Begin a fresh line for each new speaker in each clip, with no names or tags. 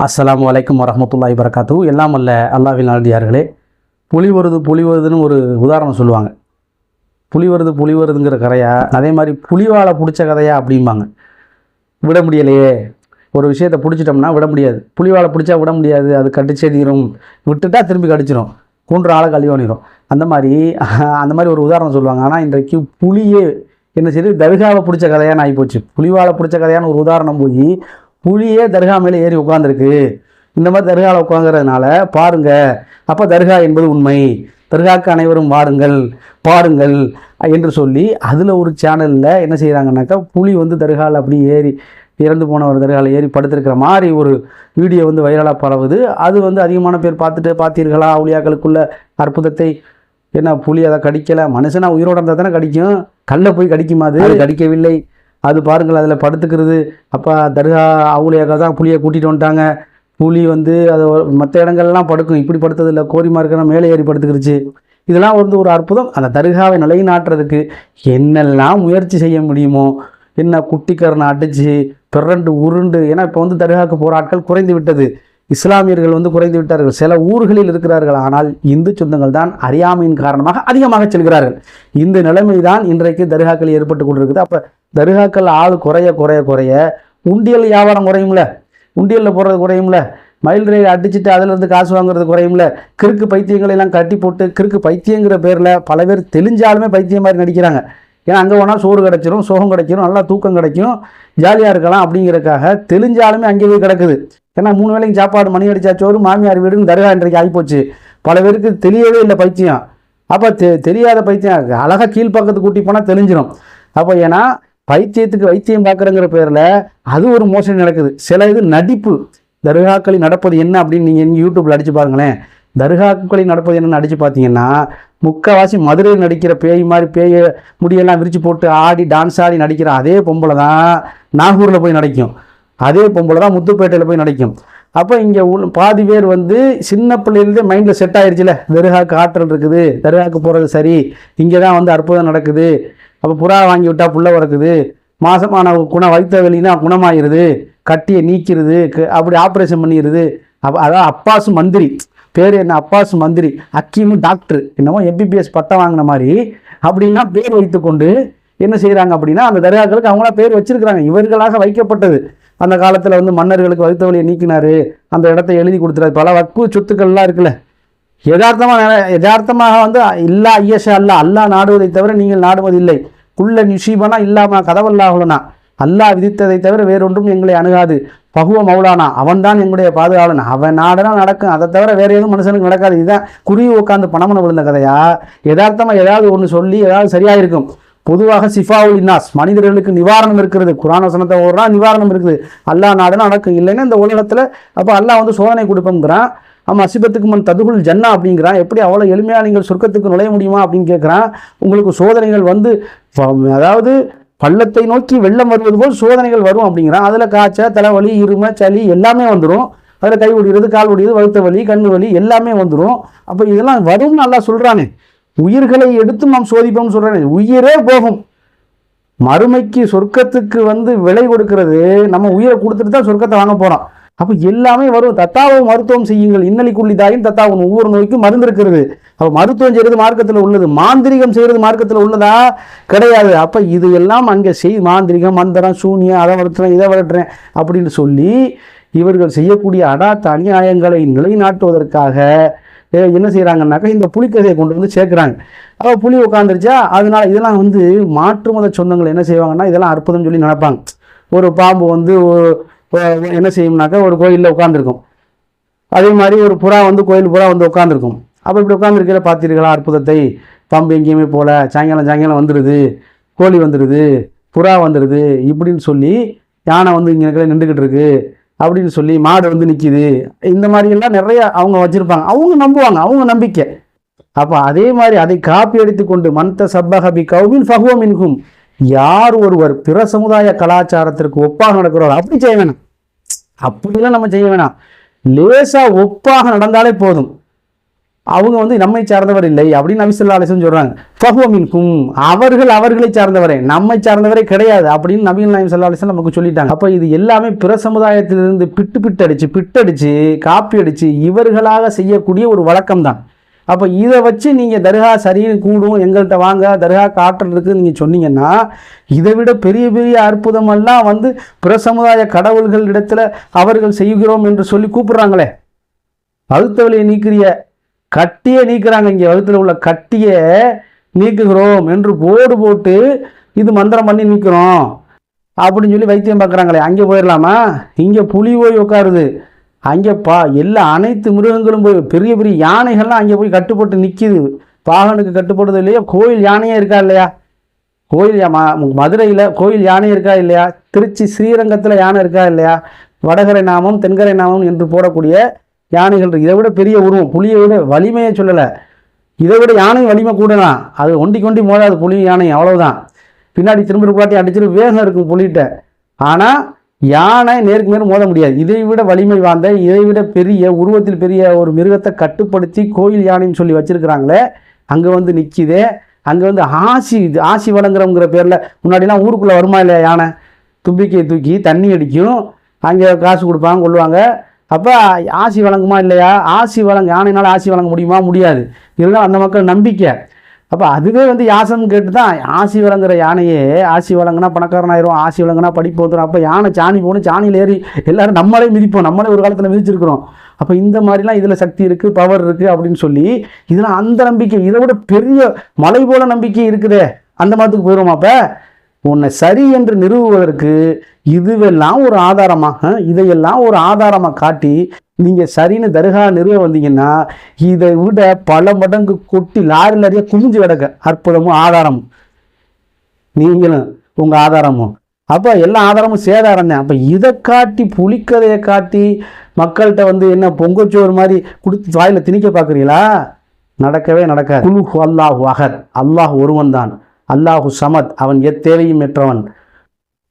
அஸ்ஸலாமு அலைக்கும் வரஹ்மத்துல்லாஹி வரகாத்து. எல்லாம் அல்ல அல்லாஹ்வின் நல்லடியார்களே, புலி வருதுன்னு ஒரு உதாரணம் சொல்லுவாங்க. புலி வருதுங்கிற கதையா, அதே மாதிரி புலிவாலை பிடிச்ச கதையா அப்படிம்பாங்க. விட முடியலையே, ஒரு விஷயத்தை பிடிச்சிட்டோம்னா விட முடியாது. புலிவாலை பிடிச்சா விட முடியாது, அது கடிச்சே தீரும். விட்டுட்டா திரும்பி கடிச்சிடும், கூன்ற ஆளை கழிவணிடும். அந்த மாதிரி ஒரு உதாரணம் சொல்லுவாங்க. ஆனால் இன்றைக்கு புலியே என்ன செய்யுது, தர்காவை பிடிச்ச கதையான்னு ஆகிப்போச்சு. புலிவாலை பிடிச்ச கதையான ஒரு உதாரணம் போய் புலியே தர்கா மேலே ஏறி உட்காந்துருக்கு. இந்த மாதிரி தர்காவில் உட்காந்துறதுனால பாருங்க, அப்போ தர்கா என்பது உண்மை, தர்காக்கு அனைவரும் வாருங்கள் பாருங்கள் என்று சொல்லி அதில் ஒரு சேனலில் என்ன செய்கிறாங்கன்னாக்கா, புலி தர்காவில் அப்படி ஏறி இறந்து போன ஒரு தர்காவில் ஏறி படுத்திருக்கிற மாதிரி ஒரு வீடியோ வைரலாக பரவுது. அது அதிகமான பேர் பார்த்தீர்களா அவுலியாக்களுக்குள்ள அற்புதத்தை. என்ன புலி அதை கடிக்கலை, மனுஷனா உயிரோட இருந்தால் தானே கடிக்கும், கல்லை போய் கடிக்குமா? அது கடிக்கவில்லை. அது பாருங்கள், அதில் படுத்துக்கிறது. அப்போ தர்கா அவுலியாக்கா தான் புலியை கூட்டிகிட்டு வந்துட்டாங்க. புலி அது மற்ற இடங்கள்லாம் படுக்கும், இப்படி படுத்ததில்லை, கோரிமா இருக்கிற மேலே ஏறி படுத்துக்கிருச்சு. இதெல்லாம் ஒரு அற்புதம். அந்த தர்காவை நிலைநாட்டுறதுக்கு என்னெல்லாம் முயற்சி செய்ய முடியுமோ, என்ன குட்டிக்கரனை அடித்து பிறண்டு உருண்டு. ஏன்னா இப்போ தர்காவுக்கு போகிற ஆட்கள் குறைந்து விட்டது, இஸ்லாமியர்கள் குறைந்து விட்டார்கள், சில ஊர்களில் இருக்கிறார்கள். ஆனால் இந்து சொந்தங்கள் தான் அறியாமையின் காரணமாக அதிகமாக செல்கிறார்கள். இந்த நிலைமை தான் இன்றைக்கு தர்காக்கள் ஏற்பட்டு கொண்டிருக்குது. அப்போ தர்காக்கள் ஆள் குறைய குறைய குறைய உண்டியல் வியாபாரம் குறையும்ல, உண்டியலில் போடுறது குறையும்ல, மயில் ரயில் அடிச்சுட்டு அதிலிருந்து காசு வாங்குறது குறையும்ல. கிறுக்கு பைத்தியங்களை எல்லாம் கட்டி போட்டு, கிறுக்கு பைத்தியங்கிற பேரில் பல பேர் தெளிஞ்சாலுமே பைத்தியம் மாதிரி நடிக்கிறாங்க. ஏன்னா அங்கே போனால் சோறு கிடைச்சிரும், சோகம் கிடைச்சிரும், நல்லா தூக்கம் கிடைக்கும், ஜாலியாக இருக்கலாம் அப்படிங்கிறதுக்காக தெளிஞ்சாலுமே அங்கே போய் கிடக்குது. ஏன்னா 3 வேளைக்கு சாப்பாடு, மணி அடிச்சா சோறு, மாமியார் வீடுன்னு தர்கா இன்றைக்கு ஆகிப்போச்சு. பல பேருக்கு தெரியவே இல்லை பைத்தியம். அப்போ தெரியாத பைத்தியம் அழகாக கீழ்ப்பக்கத்துக்கு கூட்டி போனால் தெளிஞ்சிடும். அப்போ ஏன்னா பைத்தியத்துக்கு வைத்தியம் பார்க்குறங்கிற பேரில் அது ஒரு மோசடி நடக்குது. சில இது நடிப்பு. தர்காக்களில் நடப்பது என்ன அப்படின்னு நீங்கள் யூடியூப்பில் அடித்து பாருங்களேன். தர்காக்களில் நடப்பது என்னென்னு அடித்து பார்த்தீங்கன்னா, முக்கால்வாசி மதுரையில் நடிக்கிற பேய் மாதிரி, பேய முடியெல்லாம் விரித்து போட்டு ஆடி டான்ஸ் ஆடி நடிக்கிற அதே பொம்பளை தான் நாகூரில் போய் நடிக்கும், அதே பொம்பளை தான் முத்துப்பேட்டையில் போய் நடிக்கும். அப்போ இங்கே பாதி பேர் சின்ன பிள்ளையிலேருந்தே மைண்டில் செட் ஆகிடுச்சுல, தர்காவுக்கு ஆற்றல் இருக்குது, தர்காவுக்கு போகிறது சரி, இங்கே தான் அற்புதம் நடக்குது. அப்போ புறா வாங்கி விட்டால் புள்ள வரக்குது, மாசமான வைத்த வெளினா குணமாகிடுது, கட்டியை நீக்கிறது, அப்படி ஆப்ரேஷன் பண்ணிடுது. அதான் அப்பாஸ் மந்திரி, பேர் என்ன அப்பாஸ் மந்திரி, ஹக்கீமு டாக்டர், என்னமோ எம்பிபிஎஸ் பட்டம் வாங்கின மாதிரி அப்படின்னா பேர் வைத்து கொண்டு என்ன செய்கிறாங்க அப்படின்னா, அந்த தர்காக்களுக்கு அவங்களா பேர் வச்சிருக்கிறாங்க. இவர்களாக வைக்கப்பட்டது. அந்த காலத்தில் மன்னர்களுக்கு வைத்த வழியை நீக்கினார், அந்த இடத்தை எழுதி கொடுத்துறாரு. பல வக்கு சொத்துக்கள்லாம் இருக்குல்ல. யதார்த்தமாக இல்லா ஐயஷா அல்லா நாடுவதை தவிர நீங்கள் நாடுவதில்லை. குள்ள நிஷீபனா இல்லாமல் கதவல்லாஹுலனா, அல்லாஹ் விதித்ததை தவிர வேறொன்றும் எங்களை அணுகாது. பகுவ மௌலானா, அவன் தான் எங்களுடைய பாதுகாவலன், அவன் நாடுனா நடக்கும், அதை தவிர வேற எதுவும் மனுஷனுக்கு நடக்காது. இதுதான் குருவி உட்காந்து பணமனை விழுந்த கதையா? யதார்த்தமாக ஏதாவது ஒன்று சொல்லி ஏதாவது சரியாக இருக்கும். பொதுவாக சிஃபாவுல் இன்னாஸ், மனிதர்களுக்கு நிவாரணம் இருக்கிறது. குர்ஆன் வசனத்தை ஓடுறா நிவாரணம் இருக்குது. அல்லாஹ் நாடுனா நடக்கும், இல்லைன்னா இந்த உலகத்தில் அப்போ அல்லாஹ் சோதனை கொடுப்போங்கிறான். ஆமாம், அசிபத்துக்கு மன் ததுகுல் ஜன்னா அப்படிங்கிறான். எப்படி அவ்வளோ எளிமையாக நீங்கள் சொர்க்கத்துக்கு நுழைய முடியுமா அப்படின்னு கேட்குறான். உங்களுக்கு சோதனைகள் அதாவது பள்ளத்தை நோக்கி வெள்ளம் வருவது போல் சோதனைகள் வரும் அப்படிங்கிறான். அதில் காய்ச்சல், தலைவலி, இருமை, சளி எல்லாமே வந்துடும். அதில் கை ஒடிகிறது, கால் ஒடிகிறது, வழுத்த வலி, கண்ணு வலி எல்லாமே வந்துடும். அப்போ இதெல்லாம் வரும்னு நல்லா சொல்கிறானே. உயிர்களை எடுத்து நாம் சோதிப்போம்னு சொல்கிறானே. உயிரே போகும், மறுமைக்கு சொர்க்கத்துக்கு விலை கொடுக்கறது நம்ம உயிரை கொடுத்துட்டு தான் சொர்க்கத்தை வாங்க போகிறோம். அப்போ எல்லாமே வரும். தத்தாவும் மருத்துவம் செய்யுங்கள், இன்னலிக்குள்ளி தாயும் தத்தாவும், ஒவ்வொரு நோய்க்கும் மருந்து இருக்கிறது. அப்போ மருத்துவம் செய்கிறது மார்க்கத்தில் உள்ளது, மாந்திரிகம் செய்கிறது மார்க்கத்தில் உள்ளதா? கிடையாது. அப்போ இது எல்லாம் அங்கே மாந்திரிகம், மந்திரம், சூன்யம், அதை வரட்டுறேன் இதை வரட்டுறேன் அப்படின்னு சொல்லி இவர்கள் செய்யக்கூடிய அடாத்த அநியாயங்களை நிலைநாட்டுவதற்காக என்ன செய்கிறாங்கன்னாக்கா, இந்த புலிக்கதையை கொண்டு சேர்க்குறாங்க. அப்போ புலி உட்காந்துருச்சா, அதனால இதெல்லாம் மாற்று மத சொந்தங்கள் என்ன செய்வாங்கன்னா, இதெல்லாம் அற்புதம் சொல்லி நினைப்பாங்க. ஒரு பாம்பு என்ன செய்யும்னாக்கா, ஒரு கோயிலில் உட்காந்துருக்கும். அதே மாதிரி ஒரு புறா கோயில் புறா உட்காந்துருக்கும். அப்போ இப்படி உட்காந்துருக்கையில் பார்த்தீர்களா அற்புதத்தை, பாம்பு எங்கேயுமே போல, சாயங்காலம் வந்துடுது, கோழி வந்துடுது, புறா வந்துடுது இப்படின்னு சொல்லி, யானை இங்கே நின்றுக்கிட்டு இருக்கு அப்படின்னு சொல்லி, மாடு நிற்கிது. இந்த மாதிரியெல்லாம் நிறைய அவங்க வச்சுருப்பாங்க. அவங்க நம்புவாங்க, அவங்க நம்பிக்கை. அப்போ அதே மாதிரி அதை காப்பி அடித்து கொண்டு மந்த சப்பஹபி கௌமின் ஃபஹுவ மின்ஹும், யார் ஒருவர் பிற சமுதாய கலாச்சாரத்திற்கு ஒப்பாக நடக்கிறாரோ அப்படி செய்ய வேணாம், அப்படிலாம் நம்ம செய்ய வேணாம். லேசாக ஒப்பாக நடந்தாலே போதும். அவங்க வந்து நம்மை சார்ந்தவர் இல்லை அப்படின்னு நபி ஸல்லல்லாஹு அலைஹி வஸல்லம் சொல்றாங்க. ஃபஹுவ மின்கும், அவர்கள் அவர்களை சார்ந்தவரே, நம்மை சார்ந்தவரே கிடையாது அப்படின்னு நபிகள் நாயகம் ஸல்லல்லாஹு அலைஹி வஸல்லம் நமக்கு சொல்லிட்டாங்க. அப்போ இது எல்லாமே பிற சமுதாயத்திலிருந்து பிட்டடிச்சு காப்பி அடிச்சு இவர்களாக செய்யக்கூடிய ஒரு வழக்கம் தான். அப்போ இதை வச்சு நீங்கள் தர்கா சரின்னு கூடும், எங்கள்கிட்ட வாங்க தர்கா காட்டுறதுக்கு நீங்கள் சொன்னீங்கன்னா, இதை விட பெரிய பெரிய அற்புதமெல்லாம் வந்து பிற சமுதாய கடவுள்கள் இடத்துல அவர்கள் செய்கிறோம் என்று சொல்லி கூப்பிடுறாங்களே. வகுத்த வலியை நீக்கிறிய, கட்டியே நீக்கிறாங்க, இங்கே வகுத்தில் உள்ள கட்டியை நீக்குகிறோம் என்று போர்டு போட்டு இது மந்திரம் பண்ணி நீக்கிறோம் அப்படின்னு சொல்லி வைத்தியம் பார்க்குறாங்களே. அங்கே போயிடலாமா? இங்கே புலி போய் உட்காருது, அங்கே எல்லா அனைத்து மிருகங்களும் போய், பெரிய பெரிய யானைகள்லாம் அங்கே போய் கட்டுப்பட்டு நிற்கிது. பாகனுக்கு கட்டுப்படுது இல்லையா? கோயில் யானையே இருக்கா இல்லையா? கோயில் மதுரையில் கோயில் யானை இருக்கா இல்லையா? திருச்சி ஸ்ரீரங்கத்தில் யானை இருக்கா இல்லையா? வடகரை நாமம் தென்கரை நாமம் என்று போடக்கூடிய யானைகள். இதை விட பெரிய உருவம், புலியை விட வலிமையை சொல்லலை, இதை விட யானை வலிமை கூடலாம். அது ஒண்டி மோதாது புலி யானை, அவ்வளவுதான். பின்னாடி திரும்ப பாட்டி அடிச்சுட்டு வேகம் இருக்கும் புலிகிட்ட. ஆனால் யானை நேருக்கு நேரம் மோத முடியாது. இதை விட வலிமை வாய்ந்த, இதை விட பெரிய உருவத்தில் பெரிய ஒரு மிருகத்தை கட்டுப்படுத்தி கோயில் யானைன்னு சொல்லி வச்சிருக்கிறாங்களே, அங்கே வந்து நிற்கிதே. அங்கே வந்து ஆசி வழங்குறவங்கிற பேரில் முன்னாடிலாம் ஊருக்குள்ளே வருமா இல்லையா யானை? தும்பிக்கையை தூக்கி தண்ணி அடிக்கும், அங்கே காசு கொடுப்பாங்க கொள்வாங்க. அப்போ ஆசி வழங்குமா இல்லையா? யானைனால் ஆசி வழங்க முடியுமா? முடியாது. இதெல்லாம் அந்த மக்கள் நம்பிக்கை. அப்போ அதுவே வந்து யாசம் கேட்டு தான் ஆசி வழங்குற யானையே, ஆசி வழங்கினா பணக்காரனாயிரும், ஆசி வழங்கினா படிப்பு வந்துடும். அப்போ யானை சாணி போகணும், சாணியில் ஏறி எல்லாரும் நம்மளே மிதிப்போம், நம்மளே ஒரு காலத்தில் மிதிச்சிருக்கிறோம். அப்போ இந்த மாதிரிலாம் இதில் சக்தி இருக்குது, பவர் இருக்குது அப்படின்னு சொல்லி இதில் அந்த நம்பிக்கை, இதை விட பெரிய மலை போல நம்பிக்கை இருக்குதே, அந்த மாதிரிக்கு போயிடுவோம். அப்போ உன்னை சரி என்று நிறுவுவதற்கு இதுவெல்லாம் ஒரு ஆதாரமாக, இதையெல்லாம் ஒரு ஆதாரமாக காட்டி நீங்கள் சரின்னு தர்கா நிறுவ வந்தீங்கன்னா, இதை விட பல மடங்கு கொட்டி லாரில் நிறைய குமிஞ்சு கிடக்க அற்புதமும் ஆதாரமும் நீங்களும் உங்கள் ஆதாரமும். அப்போ எல்லா ஆதாரமும் சேதாரம் தான். அப்போ இதை காட்டி, புலிக்கதையை காட்டி மக்கள்கிட்ட வந்து என்ன பொங்கச்சோறு மாதிரி கொடுத்து வாயில் திணிக்க பார்க்குறீங்களா? நடக்கவே நடக்காது. குல்ஹு அல்லாஹு அஹத், அல்லாஹ் ஒருவன் தான். அல்லாஹு சமத், அவன் எத்தேவையும் பெற்றவன்.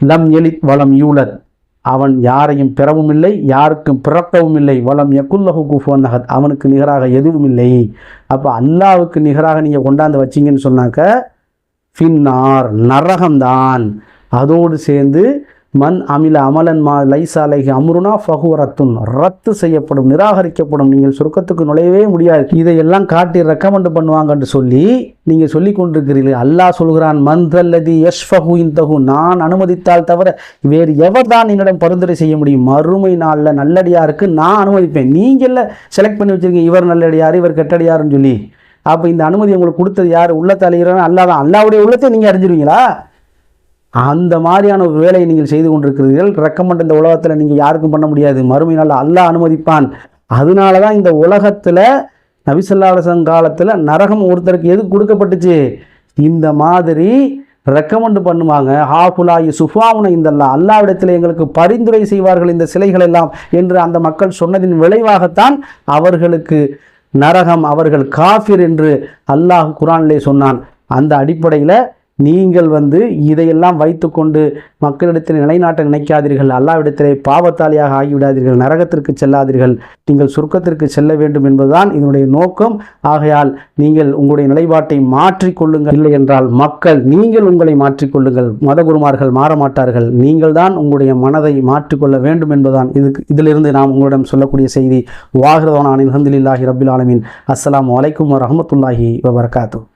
லம் எலித் வலம் யூலத், அவன் யாரையும் பெறவும் இல்லை, யாருக்கும் பிறக்கவும் இல்லை. வலம் யகுல்லஹு குஃபுவன் அஹத், அவனுக்கு நிகராக எதுவும் இல்லை. அப்போ அல்லாஹ்வுக்கு நிகராக நீங்கள் கொண்டாந்து வச்சிங்கன்னு சொன்னாக்க ஃபின்னார், நரகம்தான். அதோடு சேர்ந்து மண் அமில அமலன் மா லைசாலைக்கு அம்ருனா ஃபஹுரத்துன், ரத்து செய்யப்படும், நிராகரிக்கப்படும். நீங்கள் சுருக்கத்துக்கு நுழையவே முடியாது. இதையெல்லாம் காட்டி ரெக்கமெண்ட் பண்ணுவாங்கன்னு சொல்லி நீங்கள் சொல்லி கொண்டிருக்கிறீர்கள். அல்லாஹ் சொல்கிறான், மந்தல்லதி யஷ்ஃபஹு இன்தஹு, நான் அனுமதித்தால் தவிர வேறு எவர் தான் என்னிடம் பரிந்துரை செய்ய முடியும்? மறுமை நாளில் நல்லடியாருக்கு நான் அனுமதிப்பேன். நீங்கள் செலக்ட் பண்ணி வச்சிருக்கீங்க, இவர் நல்லடியார் இவர் கெட்டடியாருன்னு சொல்லி. அப்போ இந்த அனுமதி உங்களுக்கு கொடுத்தது யார்? உள்ளத்தை அழிகிறவன் அல்லாஹ் தான். அல்லாஹ்வுடைய உள்ளத்தை நீங்கள் அறிஞ்சிருவீங்களா? அந்த மாதிரியான ஒரு வேலையை நீங்கள் செய்து கொண்டிருக்கிறீர்கள். ரெக்கமெண்ட் இந்த உலகத்தில் நீங்கள் யாருக்கும் பண்ண முடியாது. மறுமை நாள் அல்லாஹ் அனுமதிப்பான். அதனால தான் இந்த உலகத்தில் நபி ஸல்லல்லாஹு அலைஹி வஸல்லம் காலத்தில் நரகம் ஒருத்தருக்கு எதுக்கு கொடுக்கப்பட்டுச்சு? இந்த மாதிரி ரெக்கமெண்ட் பண்ணுவாங்க. ஹாஃபுலாயி சுஃபாவுன இந்தல்லா, அல்லாஹ்விடத்தில் எங்களுக்கு பரிந்துரை செய்வார்கள் இந்த சிலைகள் எல்லாம் என்று அந்த மக்கள் சொன்னதின் விளைவாகத்தான் அவர்களுக்கு நரகம், அவர்கள் காஃபிர் என்று அல்லாஹ் குர்ஆனிலே சொன்னான். அந்த அடிப்படையில் நீங்கள் வந்து இதையெல்லாம் வைத்துக்கொண்டு மக்களிடத்தில் நிலைநாட்ட நினைக்காதீர்கள். அல்லாஹ்விடத்திலே பாவத்தாளியாக ஆகிவிடாதீர்கள், நரகத்திற்கு செல்லாதீர்கள், நீங்கள் சொர்க்கத்திற்கு செல்ல வேண்டும் என்பதுதான் இதனுடைய நோக்கம். ஆகையால் நீங்கள் உங்களுடைய நிலைப்பாட்டை மாற்றிக்கொள்ளுங்கள். இல்லை என்றால் நீங்கள் உங்களை மாற்றிக்கொள்ளுங்கள். மதகுருமார்கள் மாற மாட்டார்கள். நீங்கள் தான் உங்களுடைய மனதை மாற்றிக்கொள்ள வேண்டும் என்பதுதான் இதிலிருந்து நாம் உங்களிடம் சொல்லக்கூடிய செய்தி. வாஹிரதானா அல்ஹம்துலில்லாஹி ரப்பில் ஆலமீன். அஸ்ஸலாமு அலைக்கும் வரஹ்மத்துல்லாஹி வபரகாத்துஹு.